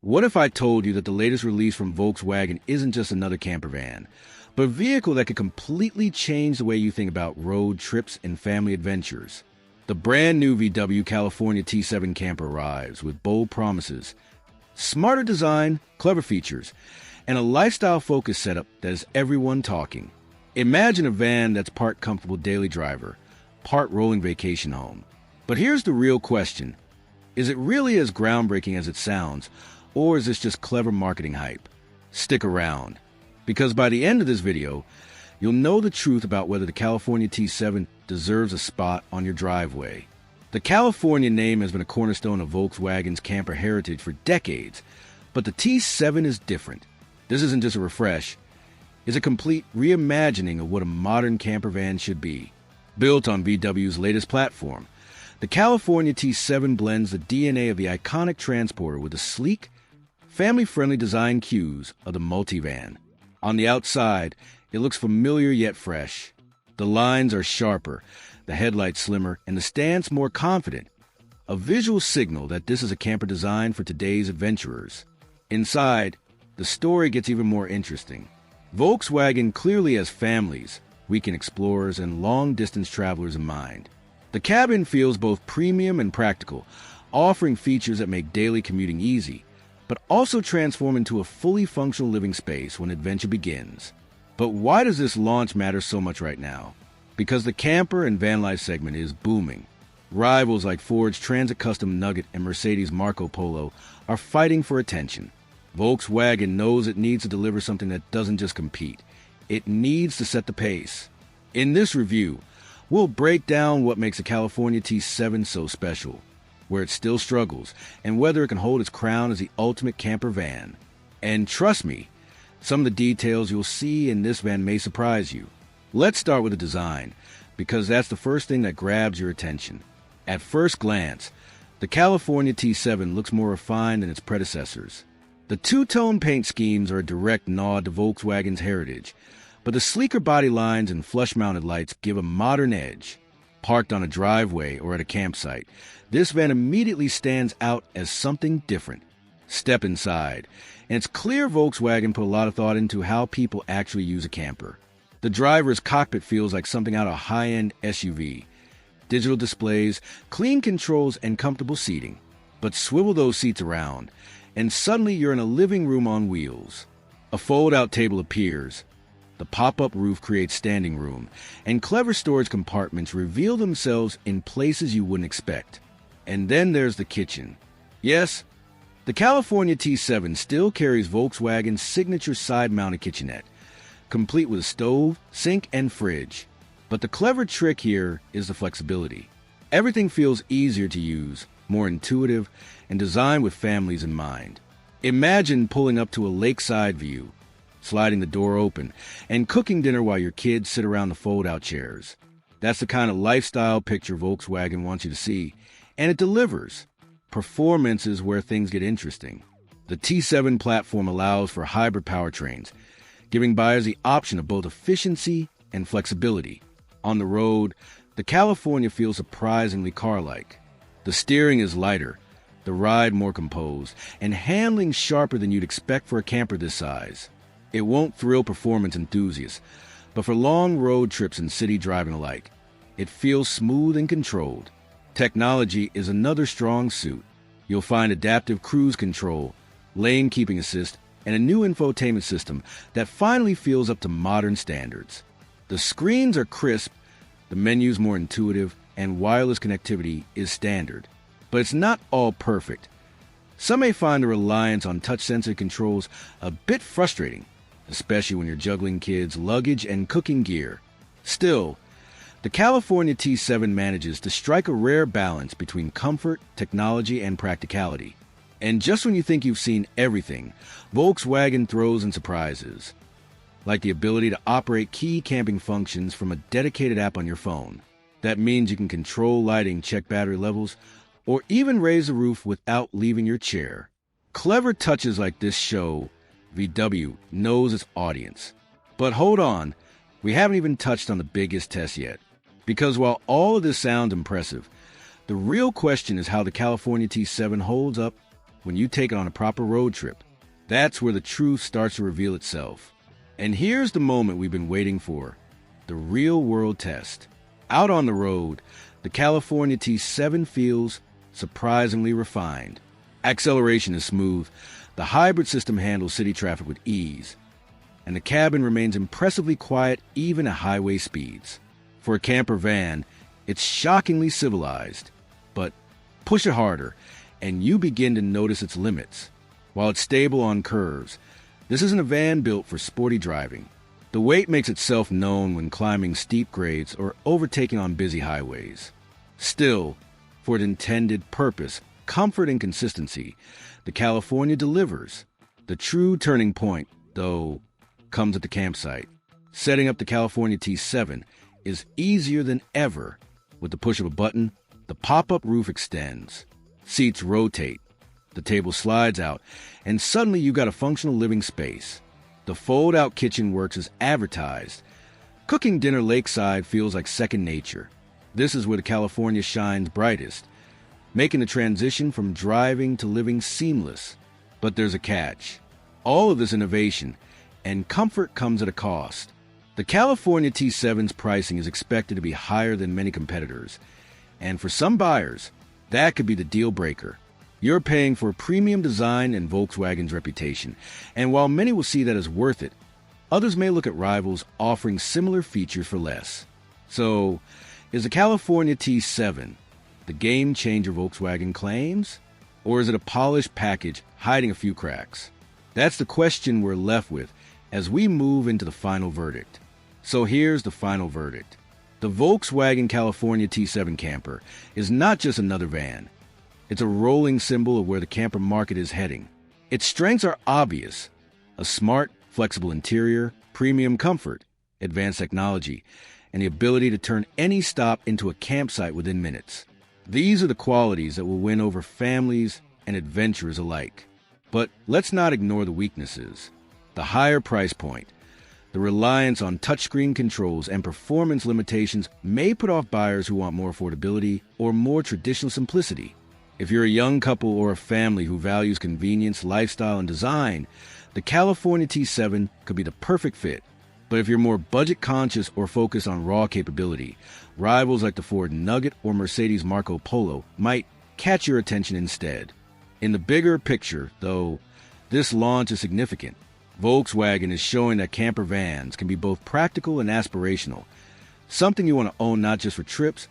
What if I told you that the latest release from Volkswagen isn't just another camper van, but a vehicle that could completely change the way you think about road trips and family adventures? The brand new VW California T7 Camper arrives with bold promises, smarter design, clever features, and a lifestyle-focused setup that has everyone talking. Imagine a van that's part comfortable daily driver, part rolling vacation home. But here's the real question. Is it really as groundbreaking as it sounds, or is this just clever marketing hype? Stick around, because by the end of this video, you'll know the truth about whether the California T7 deserves a spot on your driveway. The California name has been a cornerstone of Volkswagen's camper heritage for decades, but the T7 is different. This isn't just a refresh. It's a complete reimagining of what a modern camper van should be. Built on VW's latest platform, the California T7 blends the DNA of the iconic transporter with the sleek, family-friendly design cues of the multivan. On the outside, it looks familiar yet fresh. The lines are sharper, the headlights slimmer, and the stance more confident, a visual signal that this is a camper designed for today's adventurers. Inside, the story gets even more interesting. Volkswagen clearly has families, weekend explorers, and long-distance travelers in mind. The cabin feels both premium and practical, offering features that make daily commuting easy, but also transform into a fully functional living space when adventure begins. But why does this launch matter so much right now? Because the camper and van life segment is booming. Rivals like Ford's Transit Custom Nugget and Mercedes' Marco Polo are fighting for attention. Volkswagen knows it needs to deliver something that doesn't just compete. It needs to set the pace. In this review, we'll break down what makes the California T7 so special, where it still struggles, and whether it can hold its crown as the ultimate camper van. And trust me, some of the details you'll see in this van may surprise you. Let's start with the design, because that's the first thing that grabs your attention. At first glance, the California T7 looks more refined than its predecessors. The two-tone paint schemes are a direct nod to Volkswagen's heritage, but the sleeker body lines and flush-mounted lights give a modern edge. Parked on a driveway or at a campsite, this van immediately stands out as something different. Step inside, and it's clear Volkswagen put a lot of thought into how people actually use a camper. The driver's cockpit feels like something out of a high-end SUV. Digital displays, clean controls, and comfortable seating. But swivel those seats around, and suddenly you're in a living room on wheels. A fold-out table appears. The pop-up roof creates standing room, and clever storage compartments reveal themselves in places you wouldn't expect. And then there's the kitchen. Yes, the California T7 still carries Volkswagen's signature side-mounted kitchenette, complete with a stove, sink, and fridge. But the clever trick here is the flexibility. Everything feels easier to use, more intuitive, and designed with families in mind. Imagine pulling up to a lakeside view, sliding the door open, and cooking dinner while your kids sit around the fold-out chairs. That's the kind of lifestyle picture Volkswagen wants you to see, and it delivers. Performance is where things get interesting. The T7 platform allows for hybrid powertrains, giving buyers the option of both efficiency and flexibility. On the road, the California feels surprisingly car-like. The steering is lighter, the ride more composed, and handling sharper than you'd expect for a camper this size. It won't thrill performance enthusiasts, but for long road trips and city driving alike, it feels smooth and controlled. Technology is another strong suit. You'll find adaptive cruise control, lane keeping assist, and a new infotainment system that finally feels up to modern standards. The screens are crisp, the menus more intuitive, and wireless connectivity is standard. But it's not all perfect. Some may find the reliance on touch-sensitive controls a bit frustrating, especially when you're juggling kids, luggage, and cooking gear. Still, the California T7 manages to strike a rare balance between comfort, technology, and practicality. And just when you think you've seen everything, Volkswagen throws in surprises, like the ability to operate key camping functions from a dedicated app on your phone. That means you can control lighting, check battery levels, or even raise the roof without leaving your chair. Clever touches like this show VW knows its audience. But hold on, we haven't even touched on the biggest test yet. Because while all of this sounds impressive, the real question is how the California T7 holds up when you take it on a proper road trip. That's where the truth starts to reveal itself. And here's the moment we've been waiting for, the real-world test. Out on the road, the California T7 feels surprisingly refined. Acceleration is smooth, the hybrid system handles city traffic with ease, and the cabin remains impressively quiet even at highway speeds. For a camper van, it's shockingly civilized. But push it harder, and you begin to notice its limits. While it's stable on curves, this isn't a van built for sporty driving. The weight makes itself known when climbing steep grades or overtaking on busy highways. Still, for its intended purpose, comfort and consistency, the California delivers. The true turning point, though, comes at the campsite. Setting up the California T7 is easier than ever. With the push of a button, the pop-up roof extends. Seats rotate. The table slides out, and suddenly you've got a functional living space. The fold-out kitchen works as advertised. Cooking dinner lakeside feels like second nature. This is where the California shines brightest, making the transition from driving to living seamless. But there's a catch. All of this innovation and comfort comes at a cost. The California T7's pricing is expected to be higher than many competitors, and for some buyers, that could be the deal breaker. You're paying for premium design and Volkswagen's reputation, and while many will see that as worth it, others may look at rivals offering similar features for less. So, is the California T7 the game changer Volkswagen claims? Or is it a polished package hiding a few cracks? That's the question we're left with as we move into the final verdict. So here's the final verdict. The Volkswagen California T7 Camper is not just another van. It's a rolling symbol of where the camper market is heading. Its strengths are obvious: a smart, flexible interior, premium comfort, advanced technology, and the ability to turn any stop into a campsite within minutes. These are the qualities that will win over families and adventurers alike. But let's not ignore the weaknesses. The higher price point, the reliance on touchscreen controls and performance limitations may put off buyers who want more affordability or more traditional simplicity. If you're a young couple or a family who values convenience, lifestyle, and design, the California T7 could be the perfect fit. But if you're more budget-conscious or focused on raw capability, rivals like the Ford Nugget or Mercedes Marco Polo might catch your attention instead. In the bigger picture, though, this launch is significant. Volkswagen is showing that camper vans can be both practical and aspirational, something you want to own not just for trips,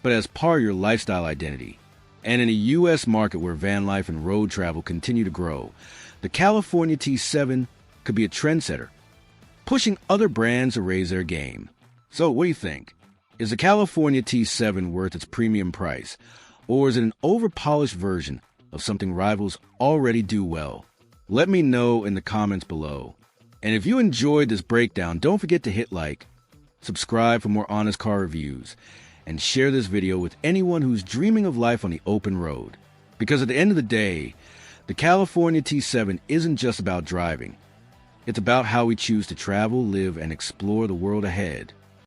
but as part of your lifestyle identity. And in a U.S. market where van life and road travel continue to grow, the California T7 could be a trendsetter, pushing other brands to raise their game. So what do you think? Is the California T7 worth its premium price, or is it an over-polished version of something rivals already do well? Let me know in the comments below. And if you enjoyed this breakdown, don't forget to hit like, subscribe for more honest car reviews, and share this video with anyone who's dreaming of life on the open road. Because at the end of the day, the California T7 isn't just about driving. It's about how we choose to travel, live, and explore the world ahead.